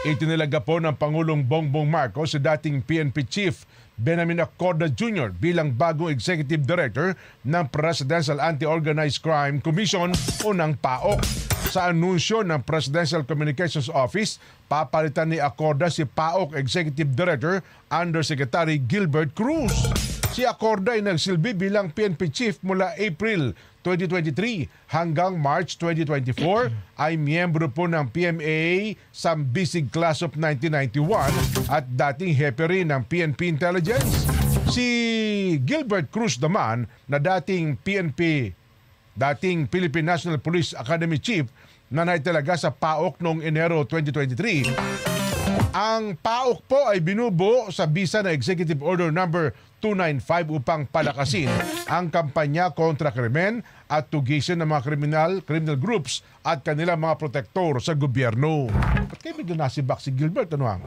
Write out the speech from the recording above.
Itinilaga po ng Pangulong Bongbong Marcos si dating PNP Chief Benjamin Acorda Jr. bilang bagong Executive Director ng Presidential Anti-Organized Crime Commission o ng PAOC. Sa anunsyo ng Presidential Communications Office, papalitan ni Acorda si PAOC Executive Director Undersecretary Gilbert Cruz. Si Acorda ay nagsilbi bilang PNP Chief mula April 2023 hanggang March 2024 ay miyembro po ng PMAA Sambisig Class of 1991 at dating hepe rin ng PNP Intelligence. Si Gilbert Cruz naman na dating Philippine National Police Academy Chief na naitalaga sa PAOK noong Enero 2023. Ang PAOK po ay binubuo sa bisa na Executive Order Number 295 upang palakasin ang kampanya kontra krimen at tugisin ng mga criminal groups at kanilang mga protektor sa gobyerno. Ba't kayo bigla nasibak si Gilbert? Ano ang?